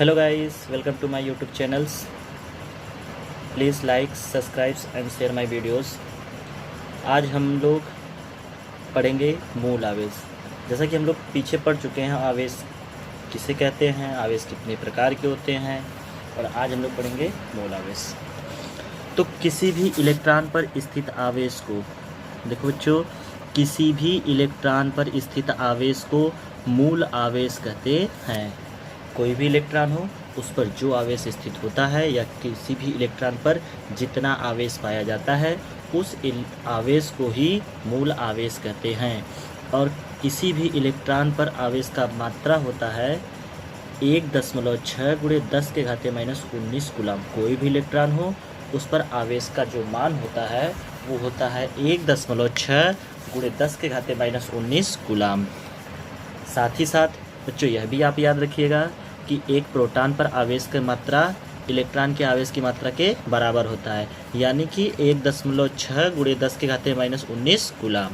Hello guys, welcome to my YouTube channels. Please like, subscribe and share my videos. आज हम लोग पढ़ेंगे मूल आवेश। जैसा कि हम लोग पीछे पढ़ चुके हैं आवेश किसे कहते हैं, आवेश कितने प्रकार के होते हैं, और आज हम लोग पढ़ेंगे मूल आवेश। तो किसी भी इलेक्ट्रॉन पर स्थित आवेश को, देखो बच्चों, किसी भी इलेक्ट्रॉन पर स्थित आवेश को मूल आवेश कहते हैं। कोई भी इलेक्ट्रॉन हो, उस पर जो आवेश स्थित होता है या किसी भी इलेक्ट्रॉन पर जितना आवेश पाया जाता है, उस आवेश को ही मूल आवेश कहते हैं। और किसी भी इलेक्ट्रॉन पर आवेश का मात्रा होता है 1.6 × 10⁻⁻19 कूलम। कोई भी इलेक्ट्रॉन हो, उस पर आवेश का जो मान होता है वो होता है 1.6 × 10⁻⁻19 कूलम। साथ ही साथ बच्चों यह भी आप याद रखिएगा कि एक प्रोटॉन पर आवेश की मात्रा इलेक्ट्रॉन के आवेश की मात्रा के बराबर होता है, यानी कि 1.6 × 10⁻⁻19 कूलम।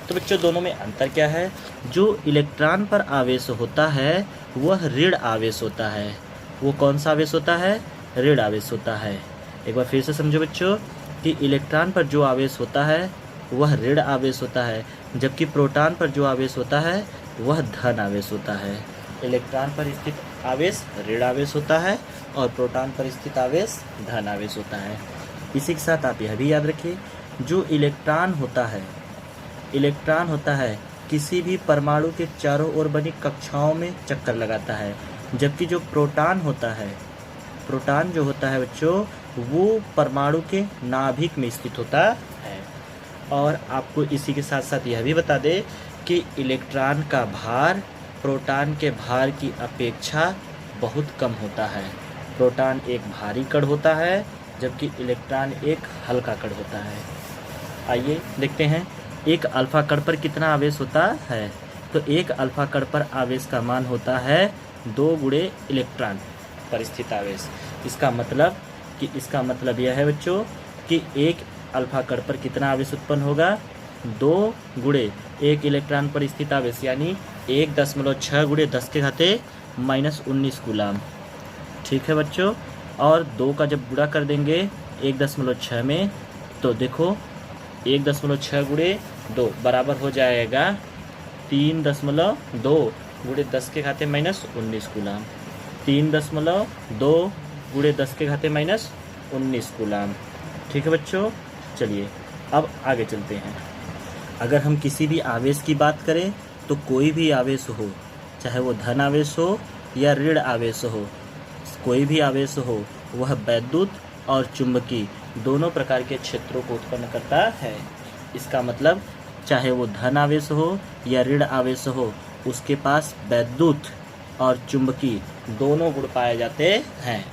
तो बच्चों दोनों में अंतर क्या है? जो इलेक्ट्रॉन पर आवेश होता है वह ऋण आवेश होता है। वो कौन सा आवेश होता है? ऋण आवेश होता है। एक बार फिर से समझो बच्चों कि इलेक्ट्रॉन पर जो आवेश होता है वह ऋण आवेश होता है, जबकि प्रोटॉन पर जो आवेश होता है वह धन आवेश होता है। इलेक्ट्रॉन पर स्थित आवेश ऋण आवेश होता है और प्रोटॉन पर स्थित आवेश धन आवेश होता है। इसी के साथ आप यह भी याद रखिए, जो इलेक्ट्रॉन होता है किसी भी परमाणु के चारों ओर बनी कक्षाओं में चक्कर लगाता है, जबकि जो प्रोटॉन जो होता है बच्चों, वो परमाणु के नाभिक में स्थित होता है। और आपको इसी के साथ साथ यह भी बता दें कि इलेक्ट्रॉन का भार प्रोटॉन के भार की अपेक्षा बहुत कम होता है। प्रोटॉन एक भारी कण होता है, जबकि इलेक्ट्रॉन एक हल्का कण होता है। आइए देखते हैं एक अल्फा कण पर कितना आवेश होता है। तो एक अल्फा कण पर आवेश का मान होता है 2 × इलेक्ट्रॉन पर स्थित आवेश। इसका मतलब यह है बच्चों कि एक अल्फा कण पर कितना आवेश उत्पन्न होगा? 2 × एक इलेक्ट्रॉन पर स्थित आवेश, यानी 1.6 × 10⁻⁻19 कूलम। ठीक है बच्चों। और 2 का जब गुणा कर देंगे 1.6 में, तो देखो 1.6 × 2 बराबर हो जाएगा 3.2 × 10⁻⁻19 कूलम। 3.2 × 10⁻⁻19 कूलम। ठीक है बच्चों। चलिए अब आगे चलते हैं। अगर हम किसी भी आवेश की बात करें तो कोई भी आवेश हो, चाहे वो धन आवेश हो या ऋण आवेश हो, कोई भी आवेश हो, वह वैद्युत और चुंबकीय दोनों प्रकार के क्षेत्रों को उत्पन्न करता है। इसका मतलब चाहे वो धन आवेश हो या ऋण आवेश हो, उसके पास वैद्युत और चुंबकीय दोनों गुण पाए जाते हैं।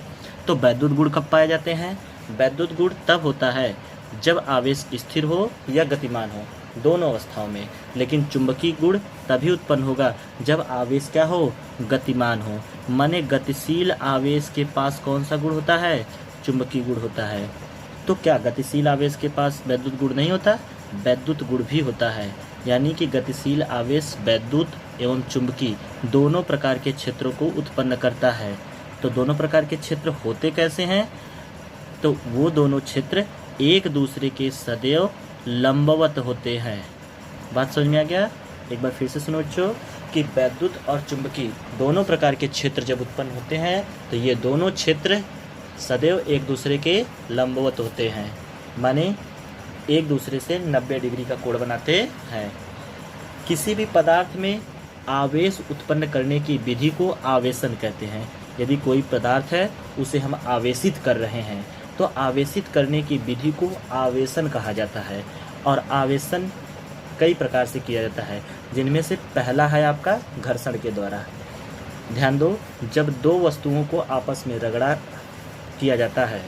तो वैद्युत गुण कब पाए जाते हैं? वैद्युत गुण तब होता है जब आवेश स्थिर हो या गतिमान हो, दोनों अवस्थाओं में। लेकिन चुंबकीय गुण तभी उत्पन्न होगा जब आवेश क्या हो? गतिमान हो। माने गतिशील आवेश के पास कौन सा गुण होता है? चुंबकीय गुण होता है। तो क्या गतिशील आवेश के पास वैद्युत गुण नहीं होता? वैद्युत गुण भी होता है, यानी कि गतिशील आवेश वैद्युत एवं चुंबकीय दोनों प्रकार के क्षेत्रों को उत्पन्न करता है। तो दोनों प्रकार के क्षेत्र होते कैसे हैं? तो वो दोनों क्षेत्र एक दूसरे के सदैव लंबवत होते हैं। बात समझ में आ गया? एक बार फिर से सुनो बच्चों कि वैद्युत और चुंबकीय दोनों प्रकार के क्षेत्र जब उत्पन्न होते हैं तो ये दोनों क्षेत्र सदैव एक दूसरे के लंबवत होते हैं, माने एक दूसरे से 90 डिग्री का कोण बनाते हैं। किसी भी पदार्थ में आवेश उत्पन्न करने की विधि को आवेशन कहते हैं। यदि कोई पदार्थ है उसे हम आवेशित कर रहे हैं, तो आवेशित करने की विधि को आवेशन कहा जाता है। और आवेशन कई प्रकार से किया जाता है, जिनमें से पहला है आपका घर्षण के द्वारा। ध्यान दो, जब दो वस्तुओं को आपस में रगड़ा किया जाता है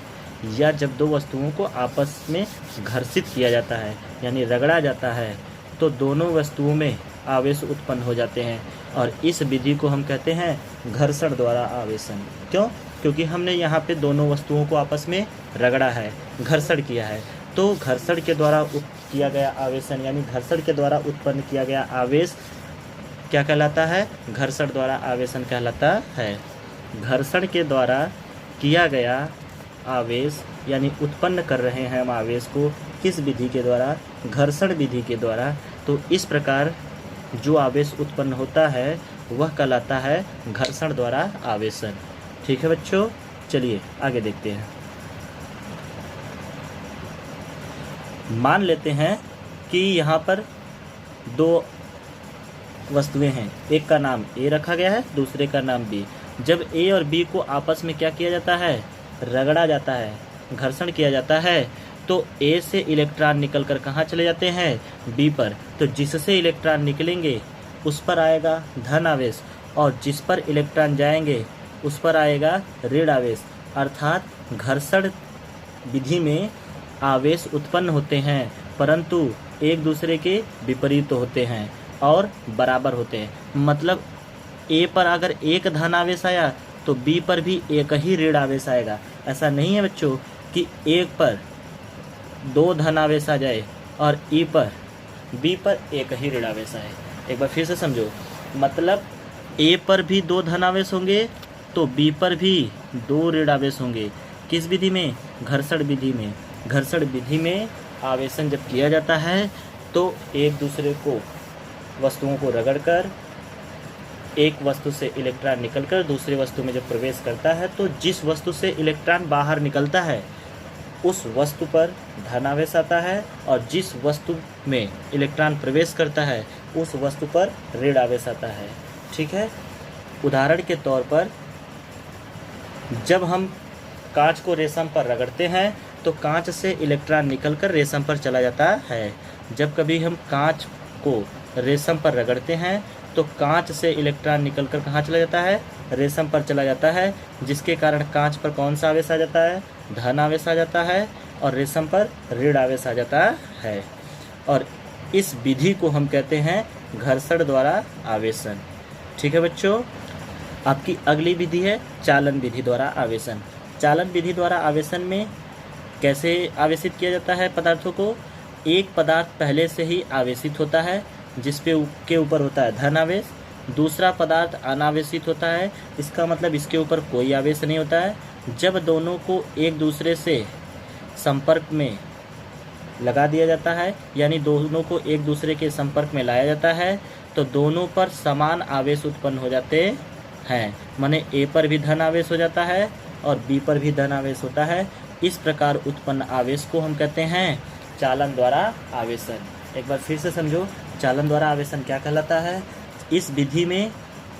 या जब दो वस्तुओं को आपस में घर्षित किया जाता है यानी रगड़ा जाता है, तो दोनों वस्तुओं में आवेश उत्पन्न हो जाते हैं। और इस विधि को हम कहते हैं घर्षण द्वारा आवेशन। क्यों? क्योंकि हमने यहाँ पे दोनों वस्तुओं को आपस में रगड़ा है, घर्षण किया है। तो घर्षण के द्वारा किया गया आवेशन यानी घर्षण के द्वारा उत्पन्न किया गया आवेश क्या कहलाता है? घर्षण द्वारा आवेशन कहलाता है। घर्षण के द्वारा किया गया आवेश, यानी उत्पन्न कर रहे हैं हम आवेश को किस विधि के द्वारा? घर्षण विधि के द्वारा। तो इस प्रकार जो आवेश उत्पन्न होता है वह कहलाता है घर्षण द्वारा आवेशन। ठीक है बच्चों, चलिए आगे देखते हैं। मान लेते हैं कि यहाँ पर दो वस्तुएं हैं, एक का नाम ए रखा गया है, दूसरे का नाम बी। जब ए और बी को आपस में क्या किया जाता है? रगड़ा जाता है, घर्षण किया जाता है, तो ए से इलेक्ट्रॉन निकलकर कहाँ चले जाते हैं? बी पर। तो जिससे इलेक्ट्रॉन निकलेंगे उस पर आएगा धन आवेश, और जिस पर इलेक्ट्रॉन जाएंगे उस पर आएगा ऋण आवेश। अर्थात घर्षण विधि में आवेश उत्पन्न होते हैं, परंतु एक दूसरे के विपरीत होते हैं और बराबर होते हैं। मतलब ए पर अगर एक धन आवेश आया तो बी पर भी एक ही ऋण आवेश आएगा। ऐसा नहीं है बच्चों कि एक पर दो धन आवेश आ जाए और ई पर बी पर एक ही ऋण आवेश आए। एक बार फिर से समझो, मतलब ए पर भी दो धन आवेश होंगे तो बी पर भी दो ऋण आवेश होंगे। किस विधि में? घर्षण विधि में। घर्षण विधि में आवेशन जब किया जाता है तो एक दूसरे को वस्तुओं को रगड़कर एक वस्तु से इलेक्ट्रॉन निकलकर दूसरी वस्तु में जब प्रवेश करता है तो जिस वस्तु से इलेक्ट्रॉन बाहर निकलता है उस वस्तु पर धन आवेश आता है, और जिस वस्तु में इलेक्ट्रॉन प्रवेश करता है उस वस्तु पर ऋण आवेश आता है। ठीक है, उदाहरण के तौर पर जब हम कांच को रेशम पर रगड़ते हैं तो कांच से इलेक्ट्रॉन निकलकर रेशम पर चला जाता है। जब कभी हम कांच को रेशम पर रगड़ते हैं तो कांच से इलेक्ट्रॉन निकलकर कहाँ चला जाता है? रेशम पर चला जाता है, जिसके कारण कांच पर कौन सा आवेश आ जाता है? धन आवेश आ जाता है, और रेशम पर ऋण आवेश आ जाता है। और इस विधि को हम कहते हैं घर्षण द्वारा आवेशन। ठीक है बच्चों, आपकी अगली विधि है चालन विधि द्वारा आवेशन। चालन विधि द्वारा आवेशन में कैसे आवेशित किया जाता है पदार्थों को? एक पदार्थ पहले से ही आवेशित होता है जिस पे के ऊपर होता है धन आवेश, दूसरा पदार्थ अनावेशित होता है, इसका मतलब इसके ऊपर कोई आवेश नहीं होता है। जब दोनों को एक दूसरे से संपर्क में लगा दिया जाता है, यानी दोनों को एक दूसरे के संपर्क में लाया जाता है, तो दोनों पर समान आवेश उत्पन्न हो जाते हैं। माने ए पर भी धन आवेश हो जाता है और बी पर भी धन आवेश होता है। इस प्रकार उत्पन्न आवेश को हम कहते हैं चालन द्वारा आवेशन। एक बार फिर से समझो, चालन द्वारा आवेशन क्या कहलाता है? इस विधि में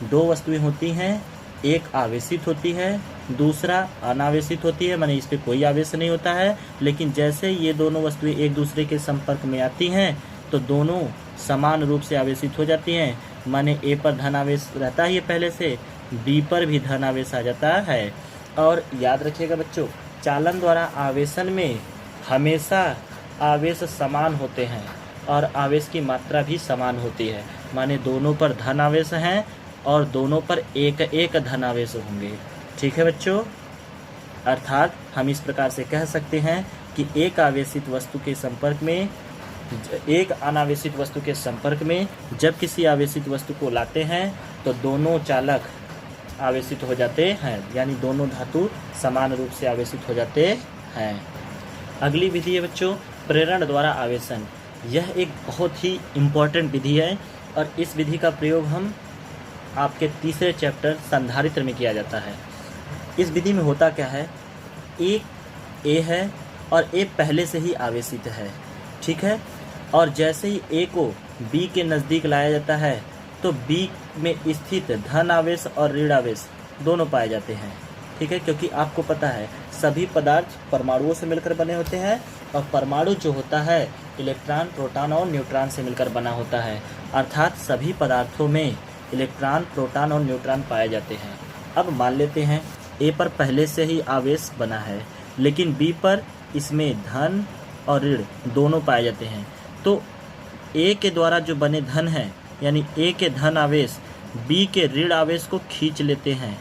दो वस्तुएं होती हैं, एक आवेशित होती है, दूसरा अनावेशित होती है, माने इस पर कोई आवेश नहीं होता है। लेकिन जैसे ये दोनों वस्तुएं एक दूसरे के संपर्क में आती हैं तो दोनों समान रूप से आवेशित हो जाती हैं। माने ए पर धन आवेश रहता ही है पहले से, बी पर भी धन आवेश आ जाता है। और याद रखिएगा बच्चों, चालन द्वारा आवेशन में हमेशा आवेश समान होते हैं और आवेश की मात्रा भी समान होती है। माने दोनों पर धन आवेश हैं और दोनों पर एक एक धन आवेश होंगे। ठीक है बच्चों, अर्थात हम इस प्रकार से कह सकते हैं कि एक आवेशित वस्तु के संपर्क में एक अनावेशित वस्तु के संपर्क में जब किसी आवेशित वस्तु को लाते हैं तो दोनों चालक आवेशित हो जाते हैं, यानी दोनों धातु समान रूप से आवेशित हो जाते हैं। अगली विधि है बच्चों प्रेरण द्वारा आवेशन। यह एक बहुत ही इम्पोर्टेंट विधि है और इस विधि का प्रयोग हम आपके तीसरे चैप्टर संधारित्र में किया जाता है। इस विधि में होता क्या है, एक ए है और ए पहले से ही आवेशित है, ठीक है। और जैसे ही ए को बी के नज़दीक लाया जाता है तो बी में स्थित धन आवेश और ऋण आवेश दोनों पाए जाते हैं, ठीक है। क्योंकि आपको पता है सभी पदार्थ परमाणुओं से मिलकर बने होते हैं और परमाणु जो होता है इलेक्ट्रॉन, प्रोटॉन और न्यूट्रॉन से मिलकर बना होता है। अर्थात सभी पदार्थों में इलेक्ट्रॉन, प्रोटॉन और न्यूट्रॉन पाए जाते हैं। अब मान लेते हैं ए पर पहले से ही आवेश बना है लेकिन बी पर इसमें धन और ऋण दोनों पाए जाते हैं। तो ए के द्वारा जो बने धन है यानी ए के धन आवेश बी के ऋण आवेश को खींच लेते हैं,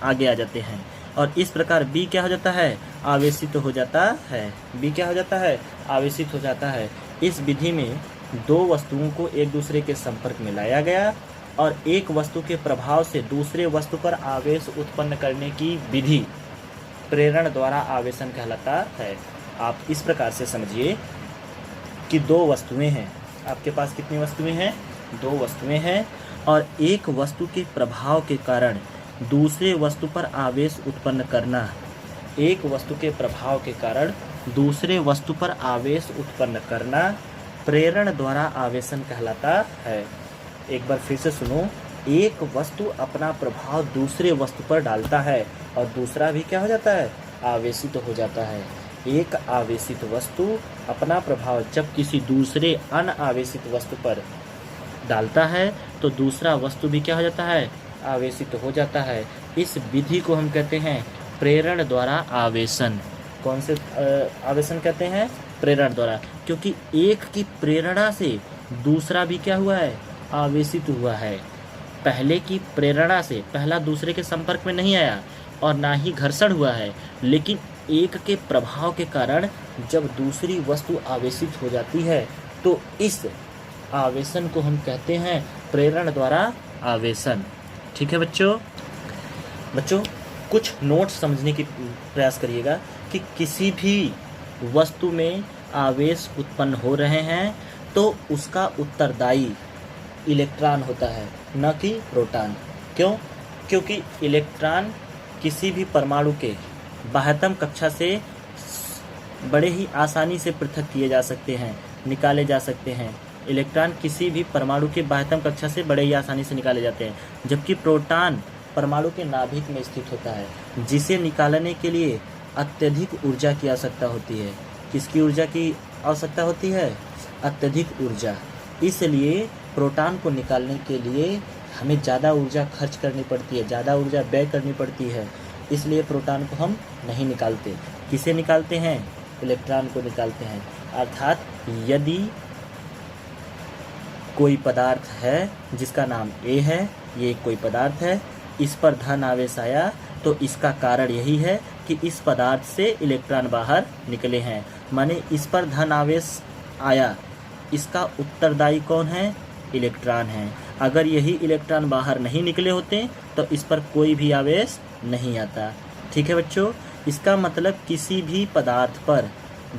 आगे आ जाते हैं और इस प्रकार बी क्या हो जाता है, आवेशित हो जाता है। बी क्या हो जाता है, आवेशित हो जाता है। इस विधि में दो वस्तुओं को एक दूसरे के संपर्क में लाया गया और एक वस्तु के प्रभाव से दूसरे वस्तु पर आवेश उत्पन्न करने की विधि प्रेरण द्वारा आवेशन कहलाता है। आप इस प्रकार से समझिए कि दो वस्तुएं हैं, आपके पास कितनी वस्तुएं हैं? दो वस्तुएं हैं, और एक वस्तु के प्रभाव के कारण दूसरे वस्तु पर आवेश उत्पन्न करना, एक वस्तु के प्रभाव के कारण दूसरे वस्तु पर आवेश उत्पन्न करना प्रेरण द्वारा आवेशन कहलाता है। एक बार फिर से सुनो, एक वस्तु अपना प्रभाव दूसरे वस्तु पर डालता है और दूसरा भी क्या हो जाता है? आवेशित हो जाता है। एक आवेशित वस्तु अपना प्रभाव जब किसी दूसरे अनावेशित वस्तु पर डालता है तो दूसरा वस्तु भी क्या हो जाता है? आवेशित हो जाता है। इस विधि को हम कहते हैं प्रेरण द्वारा आवेशन। कौन से आवेशन कहते हैं? प्रेरण द्वारा, क्योंकि एक की प्रेरणा से दूसरा भी क्या हुआ है? आवेशित हुआ है। पहले की प्रेरणा से पहला दूसरे के संपर्क में नहीं आया और ना ही घर्षण हुआ है, लेकिन एक के प्रभाव के कारण जब दूसरी वस्तु आवेशित हो जाती है तो इस आवेशन को हम कहते हैं प्रेरण द्वारा आवेशन। ठीक है बच्चों कुछ नोट्स समझने की प्रयास करिएगा कि किसी भी वस्तु में आवेश उत्पन्न हो रहे हैं तो उसका उत्तरदायी इलेक्ट्रॉन होता है, न कि प्रोटॉन। क्यों? क्योंकि इलेक्ट्रॉन किसी भी परमाणु के बाह्यतम कक्षा से बड़े ही आसानी से पृथक किए जा सकते हैं, निकाले जा सकते हैं। इलेक्ट्रॉन किसी भी परमाणु के बाह्यतम कक्षा से बड़े ही आसानी से निकाले जाते हैं, जबकि प्रोटॉन परमाणु के नाभिक में स्थित होता है, जिसे निकालने के लिए अत्यधिक ऊर्जा की आवश्यकता होती है। किसकी ऊर्जा की आवश्यकता होती है? अत्यधिक ऊर्जा। इसलिए प्रोटॉन को निकालने के लिए हमें ज़्यादा ऊर्जा खर्च करनी पड़ती है, ज़्यादा ऊर्जा व्यय करनी पड़ती है। इसलिए प्रोटॉन को हम नहीं निकालते। किसे निकालते हैं? इलेक्ट्रॉन को निकालते हैं। अर्थात यदि कोई पदार्थ है जिसका नाम ए है, ये कोई पदार्थ है, इस पर धन आवेश आया तो इसका कारण यही है कि इस पदार्थ से इलेक्ट्रॉन बाहर निकले हैं। माने इस पर धन आवेश आया, इसका उत्तरदायी कौन है? इलेक्ट्रॉन है। अगर यही इलेक्ट्रॉन बाहर नहीं निकले होते तो इस पर कोई भी आवेश नहीं आता। ठीक है बच्चों, इसका मतलब किसी भी पदार्थ पर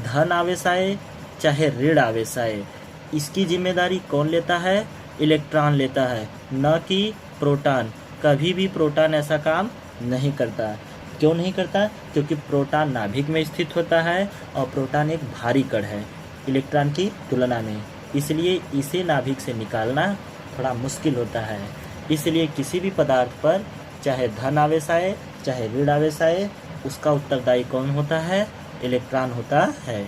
धन आवेश आए चाहे ऋण आवेश आए, इसकी जिम्मेदारी कौन लेता है? इलेक्ट्रॉन लेता है, न कि प्रोटॉन। कभी भी प्रोटॉन ऐसा काम नहीं करता। क्यों नहीं करता? क्योंकि प्रोटॉन नाभिक में स्थित होता है और प्रोटॉन एक भारी कण है इलेक्ट्रॉन की तुलना में, इसलिए इसे नाभिक से निकालना थोड़ा मुश्किल होता है। इसलिए किसी भी पदार्थ पर चाहे धन आवेश आए चाहे ऋण आवेश आए, उसका उत्तरदायी कौन होता है? इलेक्ट्रॉन होता है।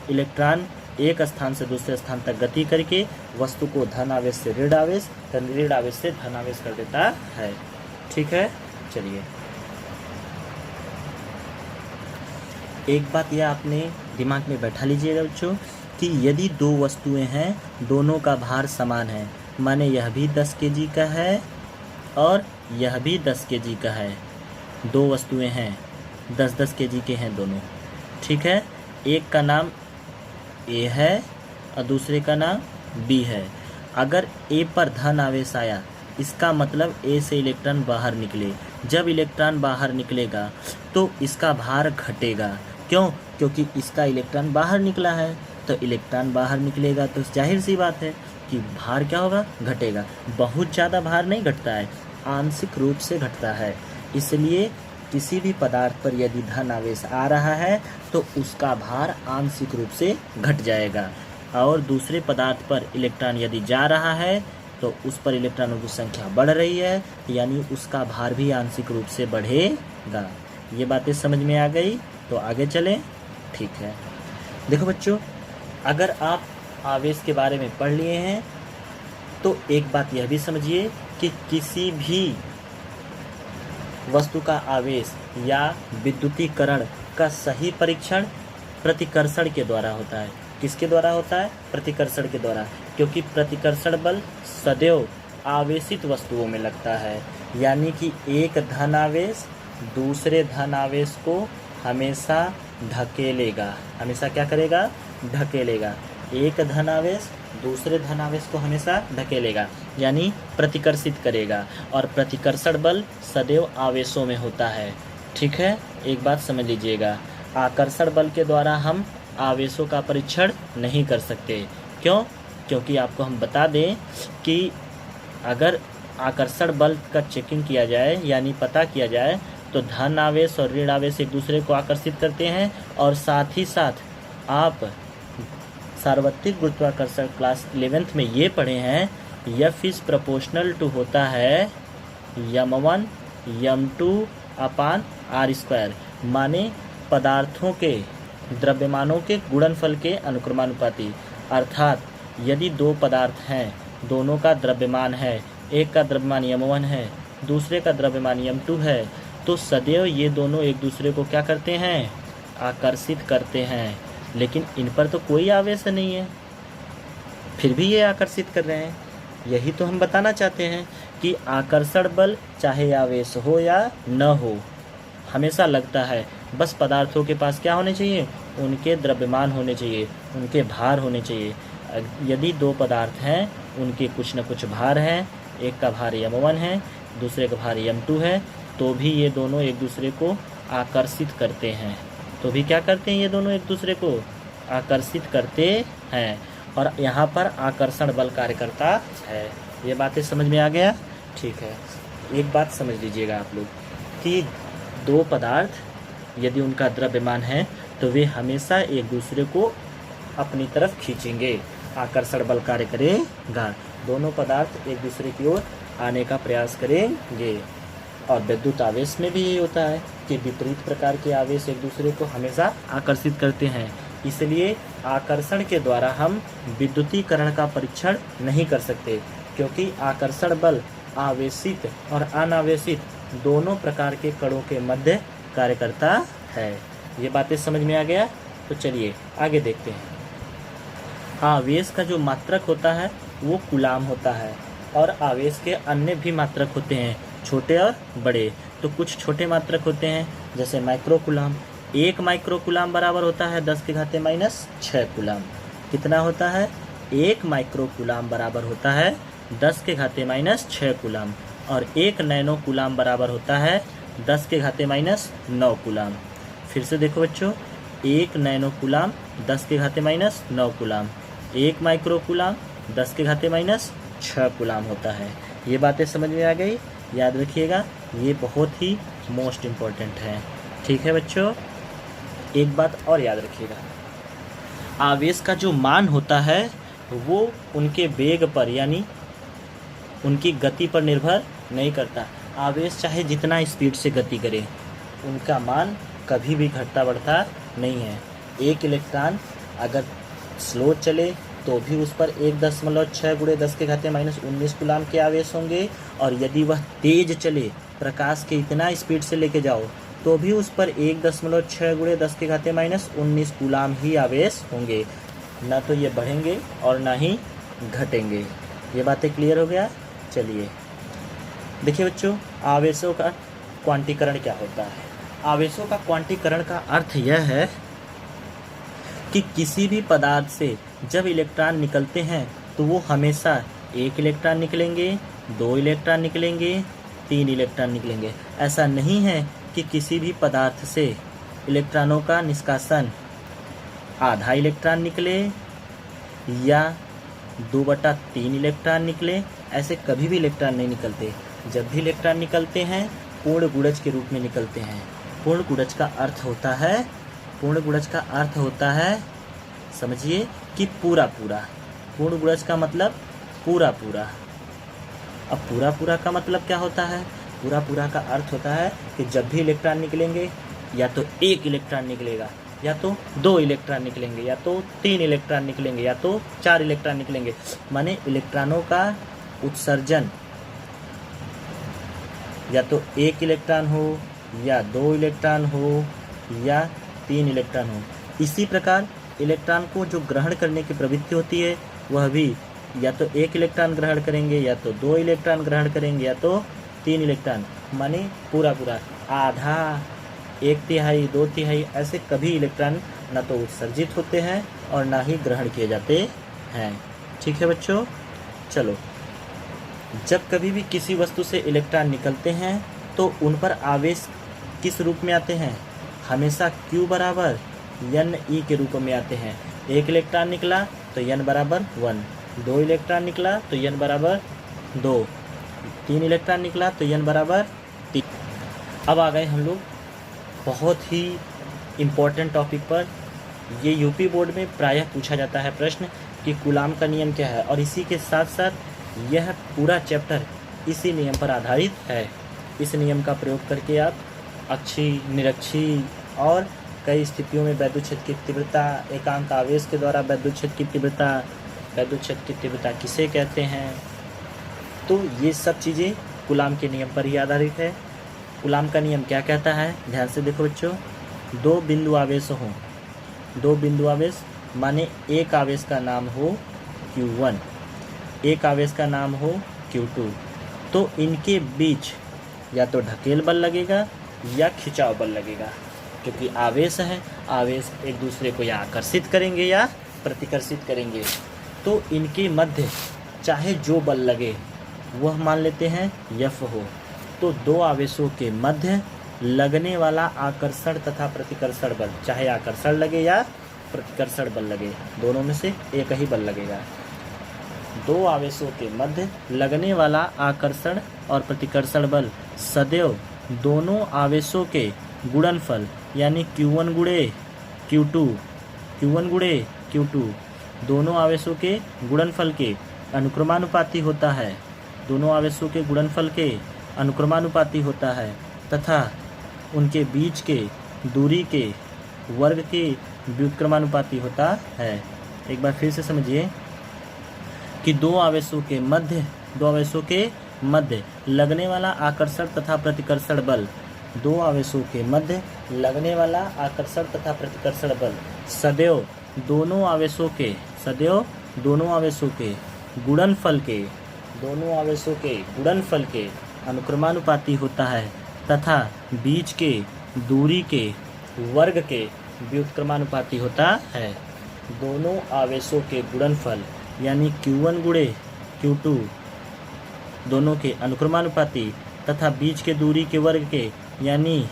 इलेक्ट्रॉन एक स्थान से दूसरे स्थान तक गति करके वस्तु को धन आवेश से ऋण आवेश, ऋण आवेश से धन आवेश कर देता है। ठीक है, चलिए एक बात यह आपने दिमाग में बैठा लीजिएगा बच्चों कि यदि दो वस्तुएं हैं, दोनों का भार समान है, माने यह भी 10 केजी का है और यह भी 10 केजी का है। दो वस्तुएं हैं, 10-10 केजी के हैं दोनों। ठीक है, एक का नाम ए है और दूसरे का नाम बी है। अगर ए पर धन आवेश आया, इसका मतलब ए से इलेक्ट्रॉन बाहर निकले। जब इलेक्ट्रॉन बाहर निकलेगा तो इसका भार घटेगा। क्यों? क्योंकि इसका इलेक्ट्रॉन बाहर निकला है, तो इलेक्ट्रॉन बाहर निकलेगा तो जाहिर सी बात है कि भार क्या होगा? घटेगा। बहुत ज़्यादा भार नहीं घटता है, आंशिक रूप से घटता है। इसलिए किसी भी पदार्थ पर यदि धन आवेश आ रहा है तो उसका भार आंशिक रूप से घट जाएगा, और दूसरे पदार्थ पर इलेक्ट्रॉन यदि जा रहा है तो उस पर इलेक्ट्रॉनों की संख्या बढ़ रही है, यानी उसका भार भी आंशिक रूप से बढ़ेगा। ये बातें समझ में आ गई? तो आगे चलें। ठीक है, देखो बच्चों, अगर आप आवेश के बारे में पढ़ लिए हैं तो एक बात यह भी समझिए कि किसी भी वस्तु का आवेश या विद्युतीकरण का सही परीक्षण प्रतिकर्षण के द्वारा होता है। किसके द्वारा होता है? प्रतिकर्षण के द्वारा, क्योंकि प्रतिकर्षण बल सदैव आवेशित वस्तुओं में लगता है। यानी कि एक धन आवेश दूसरे धन आवेश को हमेशा ढकेलेगा। हमेशा क्या करेगा? ढकेलेगा। एक धन आवेश दूसरे धन आवेश को हमेशा धकेलेगा, यानी प्रतिकर्षित करेगा। और प्रतिकर्षण बल सदैव आवेशों में होता है। ठीक है, एक बात समझ लीजिएगा, आकर्षण बल के द्वारा हम आवेशों का परीक्षण नहीं कर सकते। क्यों? क्योंकि आपको हम बता दें कि अगर आकर्षण बल का चेकिंग किया जाए, यानी पता किया जाए, तो धन आवेश और ऋण आवेश एक दूसरे को आकर्षित करते हैं। और साथ ही साथ आप सार्वत्रिक गुरुत्वाकर्षण क्लास 11th में ये पढ़े हैं, F इज प्रोपोर्शनल टू होता है m1 m2 अपान r², माने पदार्थों के द्रव्यमानों के गुणनफल के अनुक्रमानुपाती। अर्थात यदि दो पदार्थ हैं, दोनों का द्रव्यमान है, एक का द्रव्यमान m1 है, दूसरे का द्रव्यमान m2 है, तो सदैव ये दोनों एक दूसरे को क्या करते हैं? आकर्षित करते हैं। लेकिन इन पर तो कोई आवेश नहीं है, फिर भी ये आकर्षित कर रहे हैं। यही तो हम बताना चाहते हैं कि आकर्षण बल चाहे आवेश हो या न हो, हमेशा लगता है। बस पदार्थों के पास क्या होने चाहिए? उनके द्रव्यमान होने चाहिए, उनके भार होने चाहिए। यदि दो पदार्थ हैं, उनके कुछ न कुछ भार हैं, एक का भार m1 है, दूसरे का भार m2 है, तो भी ये दोनों एक दूसरे को आकर्षित करते हैं। तो भी क्या करते हैं? ये दोनों एक दूसरे को आकर्षित करते हैं। और यहाँ पर आकर्षण बल कार्य करता है। ये बातें समझ में आ गया? ठीक है, एक बात समझ लीजिएगा आप लोग कि दो पदार्थ यदि उनका द्रव्यमान है तो वे हमेशा एक दूसरे को अपनी तरफ खींचेंगे, आकर्षण बल कार्य करेगा। दोनों पदार्थ एक दूसरे की ओर आने का प्रयास करेंगे। और विद्युत आवेश में भी यही होता है कि विपरीत प्रकार के आवेश एक दूसरे को हमेशा आकर्षित करते हैं। इसलिए आकर्षण के द्वारा हम विद्युतीकरण का परीक्षण नहीं कर सकते, क्योंकि आकर्षण बल आवेशित और अनावेशित दोनों प्रकार के कणों के मध्य कार्य करता है। ये बातें समझ में आ गया? तो चलिए आगे देखते हैं। आवेश का जो मात्रक होता है वो कूलाम होता है, और आवेश के अन्य भी मात्रक होते हैं, छोटे और बड़े। तो कुछ छोटे मात्रक होते हैं, जैसे माइक्रो कूलाम। 1 माइक्रो कूलाम बराबर होता है 10⁻⁶ कूलाम। कितना होता है? 1 माइक्रो कूलाम बराबर होता है 10⁻⁶ कूलाम। और 1 नैनो कूलाम बराबर होता है 10⁻⁹ कूलाम। फिर से देखो बच्चों, 1 nano coulomb 10⁻⁹ coulomb, 1 micro coulomb 10⁻⁶ coulomb होता है। ये बातें समझ में आ गई? याद रखिएगा, ये बहुत ही मोस्ट इम्पोर्टेंट है। ठीक है बच्चों, एक बात और याद रखिएगा, आवेश का जो मान होता है वो उनके वेग पर, यानी उनकी गति पर निर्भर नहीं करता। आवेश चाहे जितना स्पीड से गति करे, उनका मान कभी भी घटता बढ़ता नहीं है। एक इलेक्ट्रॉन अगर स्लो चले तो भी उस पर 1.6 × 10⁻⁻19 कूलाम के आवेश होंगे, और यदि वह तेज चले, प्रकाश के इतना स्पीड से लेके जाओ, तो भी उस पर 1.6 × 10⁻⁻19 कूलाम ही आवेश होंगे। ना तो ये बढ़ेंगे और ना ही घटेंगे। ये बातें क्लियर हो गया? चलिए देखिए बच्चों, आवेशों का क्वांटीकरण क्या होता है। आवेशों का क्वांटीकरण का अर्थ यह है कि किसी भी पदार्थ से जब इलेक्ट्रॉन निकलते हैं तो वो हमेशा 1 इलेक्ट्रॉन निकलेंगे, 2 इलेक्ट्रॉन निकलेंगे, 3 इलेक्ट्रॉन निकलेंगे। ऐसा नहीं है कि किसी भी पदार्थ से इलेक्ट्रॉनों का निष्कासन आधा इलेक्ट्रॉन निकले या 2/3 इलेक्ट्रॉन निकले। ऐसे कभी भी इलेक्ट्रॉन नहीं निकलते। जब भी इलेक्ट्रॉन निकलते हैं पूर्ण गुणज के रूप में निकलते हैं। पूर्ण गुणज का अर्थ होता है, समझिए, कि पूरा पूरा। पूर्ण गुणज का मतलब पूरा पूरा। अब पूरा पूरा का मतलब क्या होता है? पूरा पूरा का अर्थ होता है कि जब भी इलेक्ट्रॉन निकलेंगे, या तो 1 इलेक्ट्रॉन निकलेगा, या तो 2 इलेक्ट्रॉन निकलेंगे, या तो 3 इलेक्ट्रॉन निकलेंगे, या तो 4 इलेक्ट्रॉन निकलेंगे। माने इलेक्ट्रॉनों का उत्सर्जन या तो 1 इलेक्ट्रॉन हो, या 2 इलेक्ट्रॉन हो, या 3 इलेक्ट्रॉन हो। इसी प्रकार इलेक्ट्रॉन को जो ग्रहण करने की प्रवृत्ति होती है, वह भी या तो 1 इलेक्ट्रॉन ग्रहण करेंगे, या तो 2 इलेक्ट्रॉन ग्रहण करेंगे, या तो 3 इलेक्ट्रॉन। माने पूरा पूरा, आधा, 1/3, 2/3, ऐसे कभी इलेक्ट्रॉन न तो उत्सर्जित होते हैं और ना ही ग्रहण किए जाते हैं। ठीक है बच्चों। चलो, जब कभी भी किसी वस्तु से इलेक्ट्रॉन निकलते हैं तो उन पर आवेश किस रूप में आते हैं? हमेशा Q बराबर NE के रूप में आते हैं। एक इलेक्ट्रॉन निकला तो N बराबर 1, 2 इलेक्ट्रॉन निकला तो N बराबर 2, 3 इलेक्ट्रॉन निकला तो N बराबर 3। अब आ गए हम लोग बहुत ही इम्पोर्टेंट टॉपिक पर। ये यूपी बोर्ड में प्रायः पूछा जाता है प्रश्न कि कूलाम का नियम क्या है, और इसी के साथ साथ यह पूरा चैप्टर इसी नियम पर आधारित है। इस नियम का प्रयोग करके आप अक्षी, निरक्षी और कई स्थितियों में वैद्युत क्षेत्र की तीव्रता, एकांक आवेश के द्वारा वैद्युत क्षेत्र की तीव्रता, वैद्युत क्षेत्र की तीव्रता किसे कहते हैं, तो ये सब चीज़ें कूलाम के नियम पर ही आधारित है। कूलाम का नियम क्या कहता है, ध्यान से देखो बच्चों। 2 बिंदु आवेश हों, 2 बिंदु आवेश माने एक आवेश का नाम हो Q1, एक आवेश का नाम हो Q2, तो इनके बीच या तो ढकेल बल लगेगा या खिंचाव बल लगेगा, क्योंकि आवेश है, आवेश एक दूसरे को या आकर्षित करेंगे या प्रतिकर्षित करेंगे। तो इनके मध्य चाहे जो बल लगे वह मान लेते हैं F हो। तो 2 आवेशों के मध्य लगने वाला आकर्षण तथा प्रतिकर्षण बल, चाहे आकर्षण लगे या प्रतिकर्षण बल लगे, दोनों में से एक ही बल लगेगा। 2 आवेशों के मध्य लगने वाला आकर्षण और प्रतिकर्षण बल सदैव दोनों आवेशों के गुणनफल यानी Q1 गुणे Q2, Q1 गुणे Q2 दोनों आवेशों के गुणनफल के अनुक्रमानुपाती होता है, दोनों आवेशों के गुणनफल के अनुक्रमानुपाती होता है तथा उनके बीच के दूरी के वर्ग के व्युत्क्रमानुपाती होता है। एक बार फिर से समझिए कि 2 आवेशों के मध्य लगने वाला आकर्षण तथा प्रतिकर्षण बल, 2 आवेशों के मध्य लगने वाला आकर्षण तथा प्रतिकर्षण बल सदैव दोनों आवेशों के गुणनफल के अनुक्रमानुपाती होता है तथा बीच के दूरी के वर्ग के व्युत्क्रमानुपाती होता है। दोनों आवेशों के गुणनफल यानी Q1 गुणे Q2 दोनों के अनुक्रमानुपाती तथा बीच के दूरी के वर्ग के यानी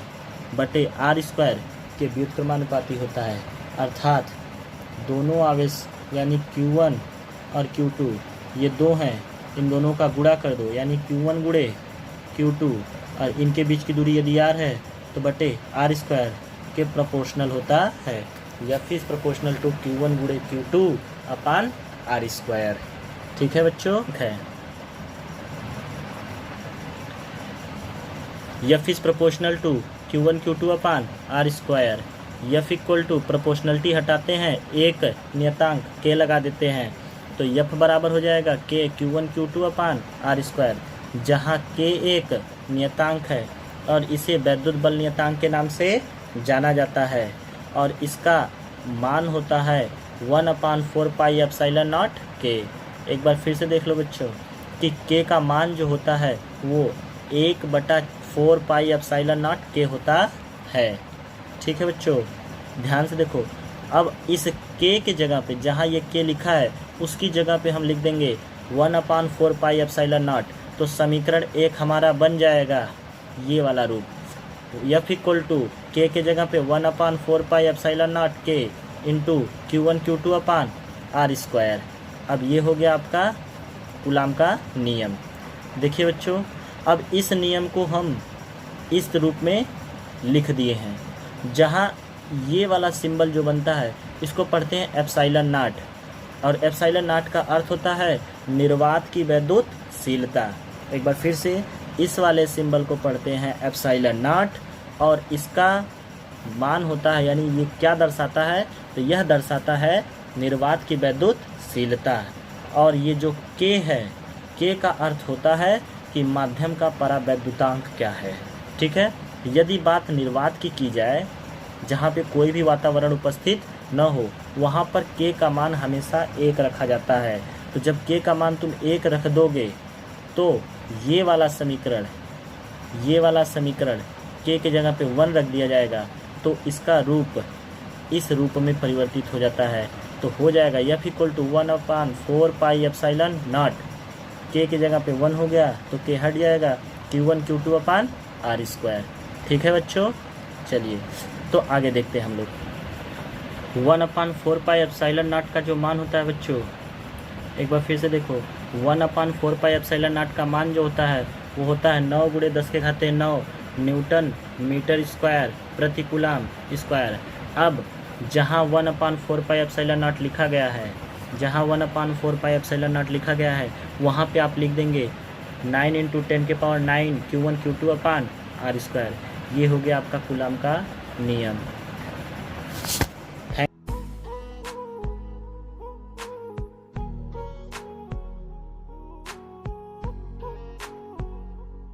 बटे R² के व्युत्क्रमानुपाती होता है। अर्थात दोनों आवेश यानी Q1 और Q2 ये 2 हैं, इन दोनों का गुणा कर दो यानी Q1 गुणे Q2 और इनके बीच की दूरी यदि R है तो बटे R² के प्रोपोर्शनल होता है। F is proportional to Q1 गुणे Q2 अपान R²। ठीक है बच्चों, है F is proportional to Q1 Q2 upon R²। F equal to proportionality हटाते हैं, एक नियतांक K लगा देते हैं, तो F बराबर हो जाएगा K Q1 Q2 upon R², जहाँ K एक नियतांक है और इसे वैद्युत बल नियतांक के नाम से जाना जाता है और इसका मान होता है 1/4 पाई एप्सिलॉन नॉट K। एक बार फिर से देख लो बच्चों कि K का मान जो होता है वो 1/4 पाई एप्सिलॉन नॉट K होता है। ठीक है बच्चों, ध्यान से देखो। अब इस K के जगह पे जहाँ ये K लिखा है उसकी जगह पे हम लिख देंगे 1/4 पाई एप्सिलॉन नॉट, तो समीकरण 1 हमारा बन जाएगा ये वाला रूप। F इक्वल टू K के जगह पे 1/4 pi epsilon not K into Q1 Q2 upon R²। अब ये हो गया आपका कूलाम का नियम। देखिए बच्चों, अब इस नियम को हम इस रूप में लिख दिए हैं, जहाँ ये वाला सिंबल जो बनता है इसको पढ़ते हैं एप्सिलॉन नॉट, और एप्सिलॉन नॉट का अर्थ होता है निर्वात की वैद्युतशीलता। एक बार फिर से इस वाले सिंबल को पढ़ते हैं एप्सिलॉन नॉट, और इसका मान होता है यानी ये क्या दर्शाता है, तो यह दर्शाता है निर्वात की वैद्युतशीलता। और ये जो K है, K का अर्थ होता है कि माध्यम का परावैद्युतांक क्या है। ठीक है, यदि बात निर्वात की जाए जहाँ पे कोई भी वातावरण उपस्थित न हो, वहाँ पर K का मान हमेशा 1 रखा जाता है। तो जब K का मान तुम 1 रख दोगे तो ये वाला समीकरण K के जगह पे 1 रख दिया जाएगा, तो इसका रूप इस रूप में परिवर्तित हो जाता है। तो हो जाएगा F इक्वल टू 1/4πε0। K की जगह पे 1 हो गया तो K हट जाएगा, Q1/Q2/R²। ठीक है बच्चों, चलिए तो आगे देखते हैं हम लोग। 1/4πε0 का जो मान होता है बच्चों, एक बार फिर से देखो, 1/4πε0 का मान जो होता है वो होता है 9 × 10⁹ न्यूटन मीटर स्क्वायर प्रति कूलम स्क्वायर। अब जहाँ 1/4πε0 लिखा गया है, जहाँ 1/4πε0 लिखा गया है वहाँ पे आप लिख देंगे 9 × 10⁹ Q1/Q2/R²। ये हो गया आपका कूलम का नियम।